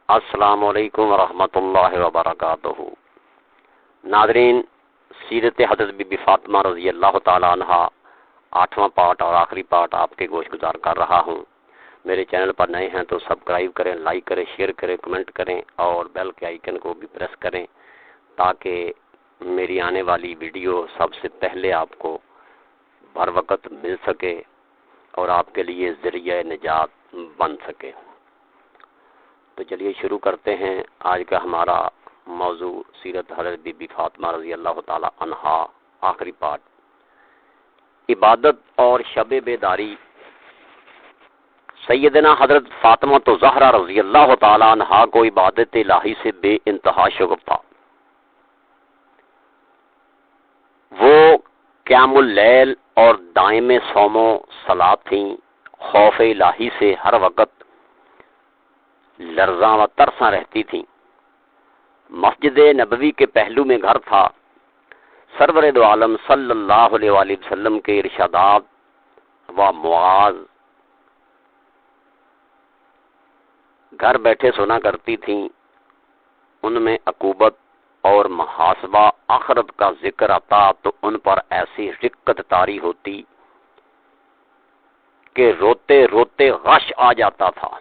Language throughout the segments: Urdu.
السلام علیکم ورحمۃ اللہ وبرکاتہ۔ ناظرین، سیرت حضرت بی بی فاطمہ رضی اللہ تعالی عنہا 8واں پارٹ اور آخری پارٹ آپ کے گوش گزار کر رہا ہوں۔ میرے چینل پر نئے ہیں تو سبسکرائب کریں، لائک کریں، شیئر کریں، کمنٹ کریں اور بیل کے آئیکن کو بھی پریس کریں تاکہ میری آنے والی ویڈیو سب سے پہلے آپ کو بر وقت مل سکے اور آپ کے لیے ذریعہ نجات بن سکے۔ تو چلیے شروع کرتے ہیں آج کا ہمارا موضوع سیرت حضرت بی بی فاطمہ رضی اللہ تعالی عنہا آخری پارٹ، عبادت اور شب بیداری۔ سیدنا حضرت فاطمہ تو زہرا رضی اللہ تعالی عنہا کو عبادت الہی سے بے انتہا شغف تھا۔ وہ قیام اللیل اور دائم صوم و صلاۃ تھیں، خوف الہی سے ہر وقت لرزاں و ترساں رہتی تھیں۔ مسجد نبوی کے پہلو میں گھر تھا۔ سرور دو عالم صلی اللہ علیہ وآلہ وسلم کے ارشادات و مواعظ گھر بیٹھے سنا کرتی تھیں۔ ان میں عقوبت اور محاسبہ آخرت کا ذکر آتا تو ان پر ایسی رقت طاری ہوتی کہ روتے روتے غش آ جاتا تھا۔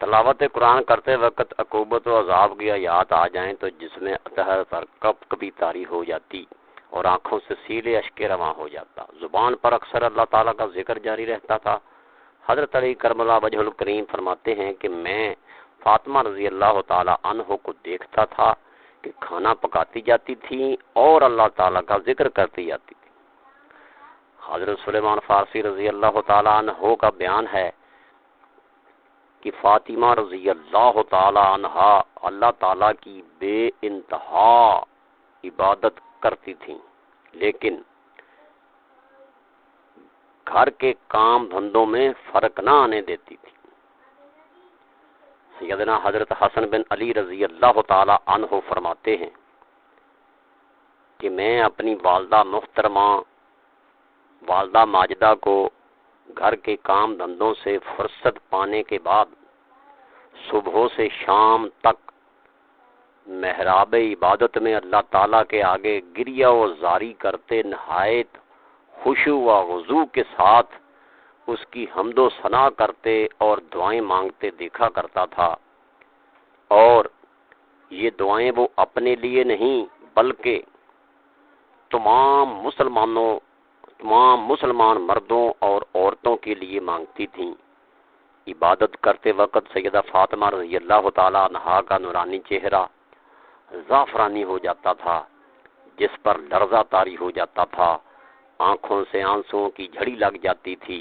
تلاوت قرآن کرتے وقت عقوبت و عذاب کی آیات آ جائیں تو جسم اطہر پر کب کبھی طاری ہو جاتی اور آنکھوں سے سیلے اشک رواں ہو جاتا۔ زبان پر اکثر اللہ تعالیٰ کا ذکر جاری رہتا تھا۔ حضرت علی کرم اللہ وجہ الکریم فرماتے ہیں کہ میں فاطمہ رضی اللہ تعالیٰ عنہ کو دیکھتا تھا کہ کھانا پکاتی جاتی تھی اور اللہ تعالیٰ کا ذکر کرتی جاتی تھی۔ حضرت سلیمان فارسی رضی اللہ تعالیٰ عنہ کا بیان ہے کہ فاطمہ رضی اللہ تعالی عنہا اللہ تعالیٰ کی بے انتہا عبادت کرتی تھیں، لیکن گھر کے کام دھندوں میں فرق نہ آنے دیتی تھی۔ سیدنا حضرت حسن بن علی رضی اللہ تعالی عنہ فرماتے ہیں کہ میں اپنی والدہ محترمہ والدہ ماجدہ کو گھر کے کام دھندوں سے فرصت پانے کے بعد صبح سے شام تک محراب عبادت میں اللہ تعالیٰ کے آگے گریہ و زاری کرتے نہایت خشوع و خضوع کے ساتھ اس کی حمد و ثنا کرتے اور دعائیں مانگتے دیکھا کرتا تھا، اور یہ دعائیں وہ اپنے لیے نہیں بلکہ تمام مسلمان مردوں اور عورتوں کے لیے مانگتی تھیں۔ عبادت کرتے وقت سیدہ فاطمہ رضی اللہ تعالیٰ عنہا کا نورانی چہرہ زعفرانی ہو جاتا تھا، جس پر لرزہ طاری ہو جاتا تھا، آنکھوں سے آنسوؤں کی جھڑی لگ جاتی تھی،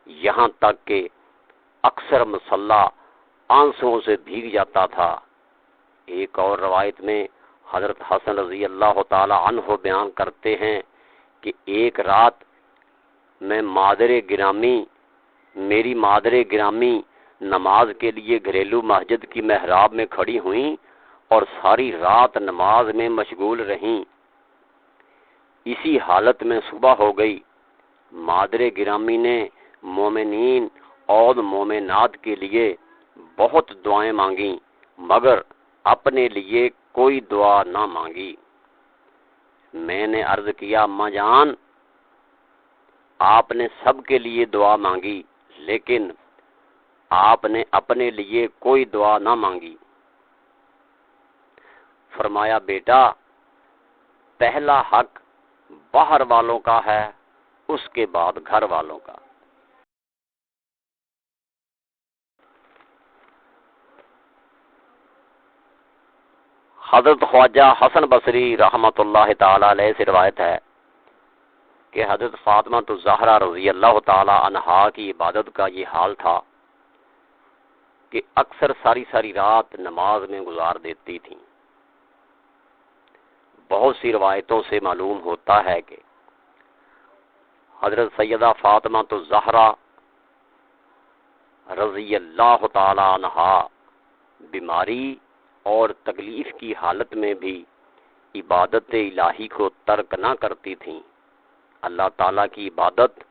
یہاں تک کہ اکثر مصلی آنسوؤں سے بھیگ جاتا تھا۔ ایک اور روایت میں حضرت حسن رضی اللہ تعالی عنہ بیان کرتے ہیں کہ ایک رات میری مادر گرامی نماز کے لیے گھریلو مسجد کی محراب میں کھڑی ہوئیں اور ساری رات نماز میں مشغول رہیں۔ اسی حالت میں صبح ہو گئی۔ مادر گرامی نے مومنین اور مومنات کے لیے بہت دعائیں مانگیں مگر اپنے لیے کوئی دعا نہ مانگی۔ میں نے عرض کیا، اماں جان، آپ نے سب کے لیے دعا مانگی لیکن آپ نے اپنے لیے کوئی دعا نہ مانگی۔ فرمایا، بیٹا، پہلا حق باہر والوں کا ہے، اس کے بعد گھر والوں کا۔ حضرت خواجہ حسن بصری رحمۃ اللہ تعالی علیہ سے روایت ہے کہ حضرت فاطمہ تو زہرا رضی اللہ تعالی عنہا کی عبادت کا یہ حال تھا کہ اکثر ساری رات نماز میں گزار دیتی تھیں۔ بہت سی روایتوں سے معلوم ہوتا ہے کہ حضرت سیدہ فاطمہ تو زہرا رضی اللہ تعالی عنہا بیماری اور تکلیف کی حالت میں بھی عبادت الہی کو ترک نہ کرتی تھیں۔ اللہ تعالیٰ کی عبادت،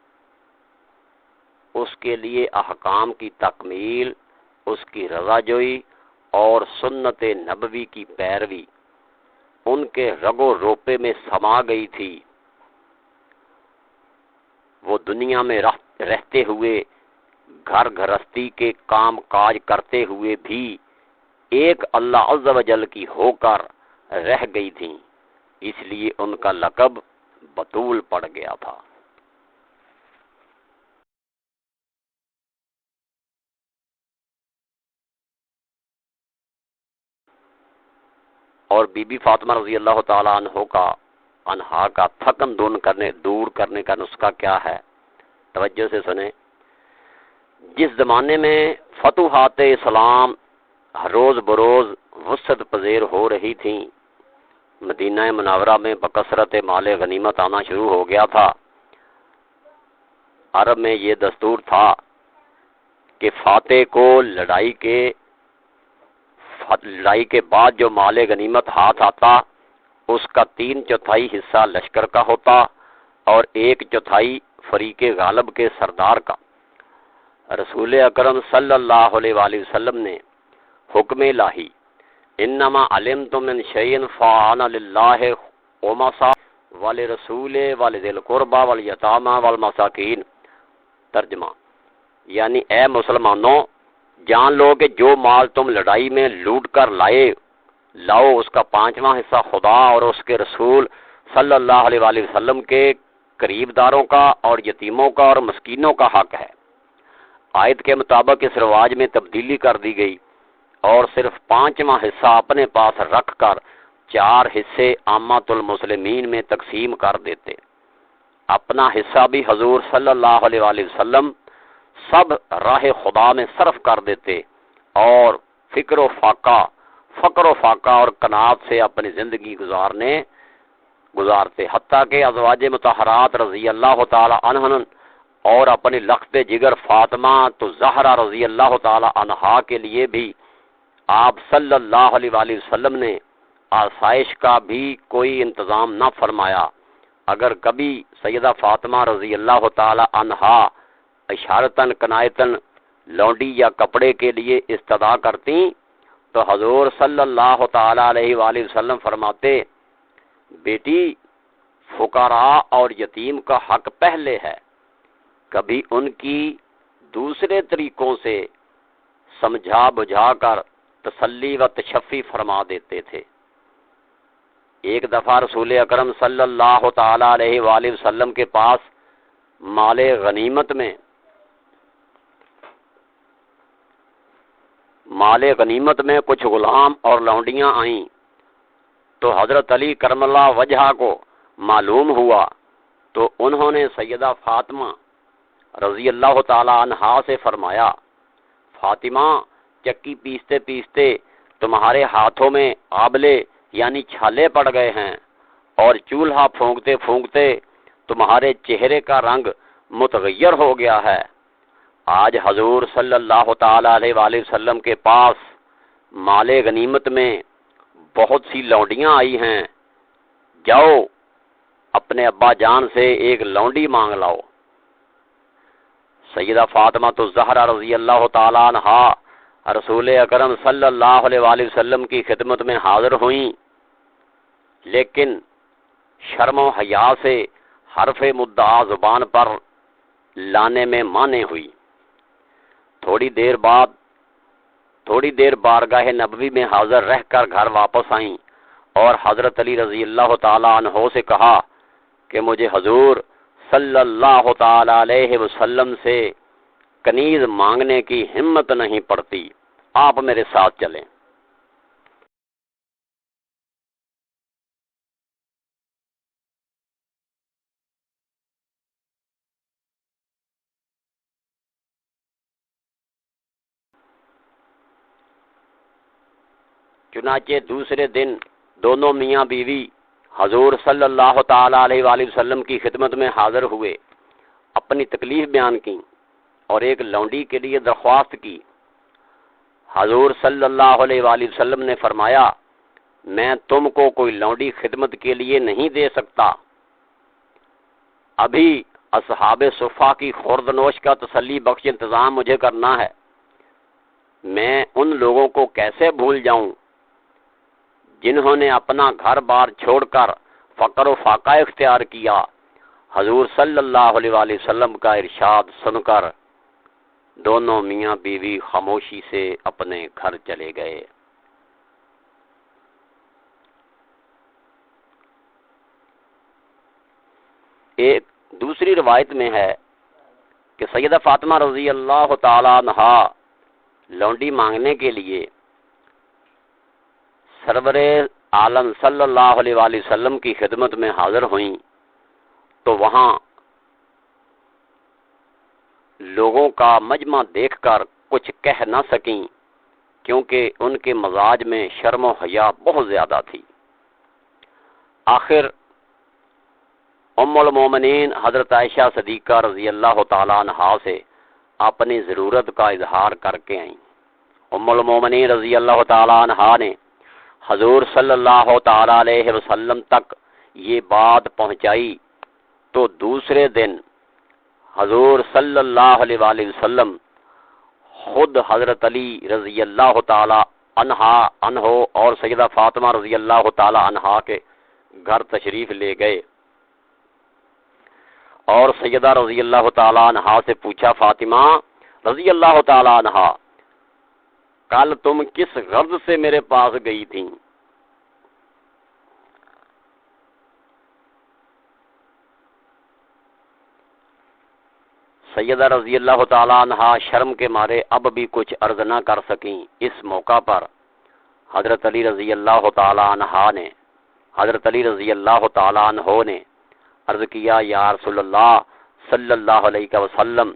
اس کے لیے احکام کی تکمیل، اس کی رضا جوئی اور سنت نبوی کی پیروی ان کے رگ و روپے میں سما گئی تھی، وہ دنیا میں رہتے ہوئے گھر گھرستی کے کام کاج کرتے ہوئے بھی ایک اللہ عز و جل کی ہو کر رہ گئی تھیں، اس لیے ان کا لقب بطول پڑ گیا تھا۔ اور بی بی فاطمہ رضی اللہ تعالی عنہا کا تھکن دور کرنے کا نسخہ کیا ہے؟ توجہ سے سنیں۔ جس زمانے میں فتوحات اسلام روز بروز وسعت پذیر ہو رہی تھیں، مدینہ منورہ میں بکثرت مال غنیمت آنا شروع ہو گیا تھا۔ عرب میں یہ دستور تھا کہ فاتح کو لڑائی کے بعد جو مال غنیمت ہاتھ آتا اس کا 3/4 حصہ لشکر کا ہوتا اور 1/4 فریق غالب کے سردار کا۔ رسول اکرم صلی اللہ علیہ وآلہ وسلم نے حکم الہی انما علمت من شیء فانا للہ خمسہ ولرسول ولذی القربى والیتامى والمساکین، ترجمہ یعنی اے مسلمانوں، جان لو کہ جو مال تم لڑائی میں لوٹ کر لاؤ اس کا 5واں حصہ خدا اور اس کے رسول صلی اللہ علیہ وآلہ وسلم کے قریب داروں کا اور یتیموں کا اور مسکینوں کا حق ہے۔ آیت کے مطابق اس رواج میں تبدیلی کر دی گئی اور صرف 5واں حصہ اپنے پاس رکھ کر 4 حصے عامۃ المسلمین میں تقسیم کر دیتے۔ اپنا حصہ بھی حضور صلی اللہ علیہ وآلہ وسلم سب راہ خدا میں صرف کر دیتے اور فقر و فاقہ اور قناعت سے اپنی زندگی گزارتے، حتیٰ کہ ازواج مطہرات رضی اللہ تعالی عنہن اور اپنی لخت جگر فاطمہ تو زہرا رضی اللہ تعالی عنہا کے لیے بھی آپ صلی اللہ علیہ وآلہ وسلم نے آسائش کا بھی کوئی انتظام نہ فرمایا۔ اگر کبھی سیدہ فاطمہ رضی اللہ تعالی عنہا اشارتاً کنایتاً لونڈی یا کپڑے کے لیے استدعا کرتی تو حضور صلی اللہ تعالی علیہ وآلہ وسلم فرماتے، بیٹی فقراء اور یتیم کا حق پہلے ہے۔ کبھی ان کی دوسرے طریقوں سے سمجھا بجھا کر تسلی و تشفی فرما دیتے تھے۔ ایک دفعہ رسول اکرم صلی اللہ تعالی علیہ وآلہ وسلم کے پاس مال غنیمت میں کچھ غلام اور لونڈیاں آئیں تو حضرت علی کرم اللہ وجہہ کو معلوم ہوا تو انہوں نے سیدہ فاطمہ رضی اللہ تعالی عنہا سے فرمایا، فاطمہ، چکی پیستے پیستے تمہارے ہاتھوں میں آبلے یعنی چھالے پڑ گئے ہیں اور چولہا پھونکتے پھونکتے تمہارے چہرے کا رنگ متغیر ہو گیا ہے۔ آج حضور صلی اللہ تعالی علیہ وآلہ وسلم کے پاس مال غنیمت میں بہت سی لونڈیاں آئی ہیں، جاؤ اپنے ابا جان سے ایک لونڈی مانگ لاؤ۔ سیدہ فاطمہ تو زہرا رضی اللہ تعالی عنہا رسول اکرم صلی اللہ علیہ وآلہ وسلم کی خدمت میں حاضر ہوئیں، لیکن شرم و حیا سے حرف مدعا زبان پر لانے میں مانے ہوئی۔ تھوڑی دیر بارگاہ نبوی میں حاضر رہ کر گھر واپس آئیں اور حضرت علی رضی اللہ تعالی عنہ سے کہا کہ مجھے حضور صلی اللہ تعالی علیہ وسلم سے کنیز مانگنے کی ہمت نہیں پڑتی، آپ میرے ساتھ چلیں۔ چنانچہ دوسرے دن دونوں میاں بیوی حضور صلی اللہ تعالی علیہ وآلہ وسلم کی خدمت میں حاضر ہوئے، اپنی تکلیف بیان کی اور ایک لونڈی کے لیے درخواست کی۔ حضور صلی اللہ علیہ وآلہ وسلم نے فرمایا، میں تم کو کوئی لونڈی خدمت کے لیے نہیں دے سکتا، ابھی اصحاب صفہ کی خورد نوش کا تسلی بخش انتظام مجھے کرنا ہے۔ میں ان لوگوں کو کیسے بھول جاؤں جنہوں نے اپنا گھر بار چھوڑ کر فقر و فاقہ اختیار کیا۔ حضور صلی اللہ علیہ وآلہ وسلم کا ارشاد سن کر دونوں میاں بیوی خاموشی سے اپنے گھر چلے گئے۔ ایک دوسری روایت میں ہے کہ سیدہ فاطمہ رضی اللہ تعالی عنہا لونڈی مانگنے کے لیے سرور عالم صلی اللہ علیہ وآلہ وسلم کی خدمت میں حاضر ہوئیں تو وہاں لوگوں کا مجمع دیکھ کر کچھ کہہ نہ سکیں کیونکہ ان کے مزاج میں شرم و حیا بہت زیادہ تھی۔ آخر ام المومنین حضرت عائشہ صدیقہ رضی اللہ تعالیٰ عنہا سے اپنی ضرورت کا اظہار کر کے آئیں۔ ام المومنین رضی اللہ تعالیٰ عنہا نے حضور صلی اللہ تعالیٰ علیہ وسلم تک یہ بات پہنچائی تو دوسرے دن حضور صلی اللہ علیہ وآلہ وسلم خود حضرت علی رضی اللہ تعالیٰ عنہ اور سیدہ فاطمہ رضی اللہ تعالیٰ عنہا کے گھر تشریف لے گئے اور سیدہ رضی اللہ تعالیٰ عنہا سے پوچھا، فاطمہ رضی اللہ تعالیٰ عنہا کل تم کس غرض سے میرے پاس گئی تھی؟ سیدہ رضی اللہ تعالیٰ عنہا شرم کے مارے اب بھی کچھ عرض نہ کر سکیں۔ اس موقع پر حضرت علی رضی اللہ تعالیٰ عنہ نے عرض کیا، یا رسول اللہ صلی اللہ علیہ وسلم،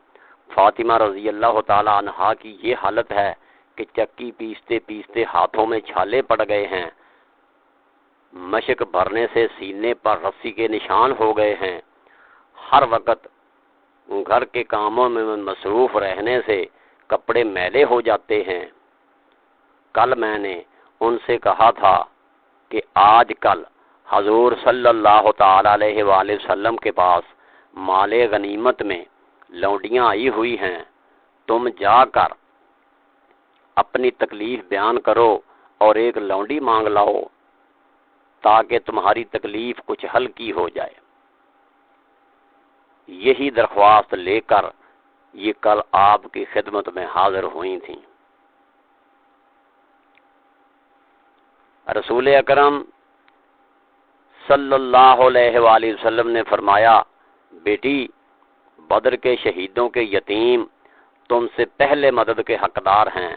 فاطمہ رضی اللہ تعالیٰ عنہا کی یہ حالت ہے کہ چکی پیستے پیستے ہاتھوں میں چھالے پڑ گئے ہیں، مشک بھرنے سے سینے پر رسی کے نشان ہو گئے ہیں، ہر وقت گھر کے کاموں میں مصروف رہنے سے کپڑے میلے ہو جاتے ہیں۔ کل میں نے ان سے کہا تھا کہ آج کل حضور صلی اللہ تعالی علیہ وآلہ وسلم کے پاس مال غنیمت میں لونڈیاں آئی ہوئی ہیں، تم جا کر اپنی تکلیف بیان کرو اور ایک لونڈی مانگ لاؤ تاکہ تمہاری تکلیف کچھ ہلکی ہو جائے۔ یہی درخواست لے کر یہ کل آپ کی خدمت میں حاضر ہوئی تھیں۔ رسول اکرم صلی اللہ علیہ وآلہ وسلم نے فرمایا، بیٹی بدر کے شہیدوں کے یتیم تم سے پہلے مدد کے حقدار ہیں۔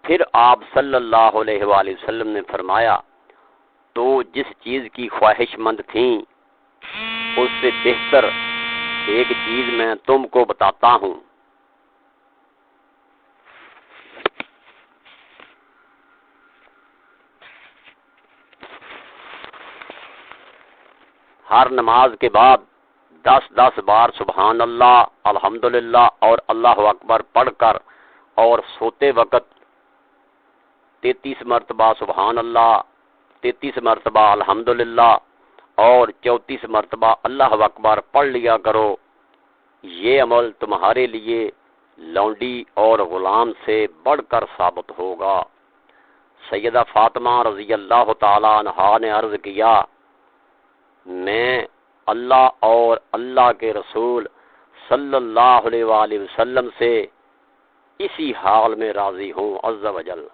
پھر آپ صلی اللہ علیہ وآلہ وسلم نے فرمایا، تو جس چیز کی خواہش مند تھیں اس سے بہتر ایک چیز میں تم کو بتاتا ہوں۔ ہر نماز کے بعد 10 بار سبحان اللہ، الحمدللہ اور اللہ اکبر پڑھ کر اور سوتے وقت 33 مرتبہ سبحان اللہ، 33 مرتبہ الحمدللہ اور 34 مرتبہ اللہ اکبر پڑھ لیا کرو۔ یہ عمل تمہارے لیے لونڈی اور غلام سے بڑھ کر ثابت ہوگا۔ سیدہ فاطمہ رضی اللہ تعالی عنہا نے عرض کیا، میں اللہ اور اللہ کے رسول صلی اللہ علیہ وآلہ وسلم سے اسی حال میں راضی ہوں عز و جل۔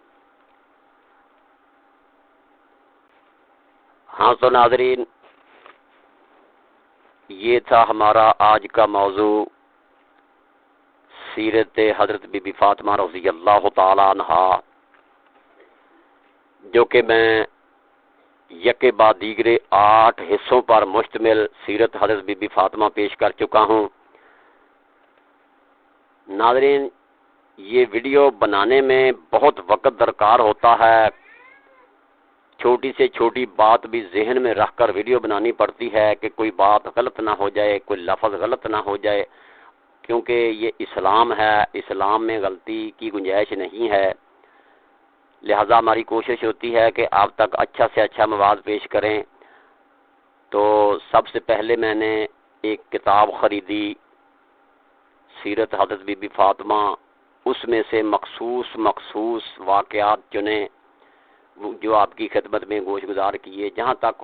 ہاں تو ناظرین، یہ تھا ہمارا آج کا موضوع، سیرت حضرت بی بی فاطمہ رضی اللہ تعالی عنہا، جو کہ میں یکے بعد دیگرے 8 حصوں پر مشتمل سیرت حضرت بی بی فاطمہ پیش کر چکا ہوں۔ ناظرین، یہ ویڈیو بنانے میں بہت وقت درکار ہوتا ہے، چھوٹی سے چھوٹی بات بھی ذہن میں رکھ کر ویڈیو بنانی پڑتی ہے کہ کوئی بات غلط نہ ہو جائے، کوئی لفظ غلط نہ ہو جائے، کیونکہ یہ اسلام ہے، اسلام میں غلطی کی گنجائش نہیں ہے۔ لہذا ہماری کوشش ہوتی ہے کہ آپ تک اچھا سے اچھا مواد پیش کریں۔ تو سب سے پہلے میں نے ایک کتاب خریدی، سیرت حضرت بی بی فاطمہ، اس میں سے مخصوص واقعات چنیں جو آپ کی خدمت میں گوش گزار کیے۔ جہاں تک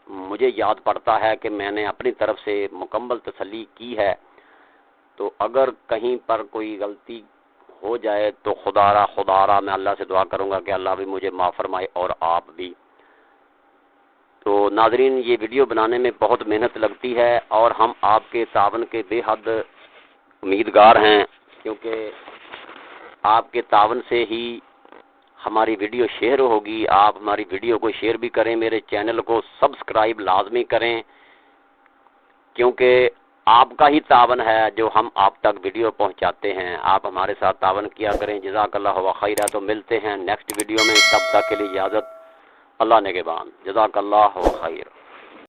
مجھے یاد پڑتا ہے کہ میں نے اپنی طرف سے مکمل تسلی کی ہے، تو اگر کہیں پر کوئی غلطی ہو جائے تو خدا میں اللہ سے دعا کروں گا کہ اللہ بھی مجھے معاف فرمائے اور آپ بھی۔ تو ناظرین، یہ ویڈیو بنانے میں بہت محنت لگتی ہے اور ہم آپ کے تعاون کے بے حد امیدگار ہیں، کیونکہ آپ کے تعاون سے ہی ہماری ویڈیو شیئر ہوگی۔ آپ ہماری ویڈیو کو شیئر بھی کریں، میرے چینل کو سبسکرائب لازمی کریں، کیونکہ آپ کا ہی تعاون ہے جو ہم آپ تک ویڈیو پہنچاتے ہیں۔ آپ ہمارے ساتھ تعاون کیا کریں۔ جزاک اللہ و خیرہ۔ تو ملتے ہیں نیکسٹ ویڈیو میں، تب تک کے لیے اجازت، اللہ نگہبان۔ جزاک اللہ و خیر۔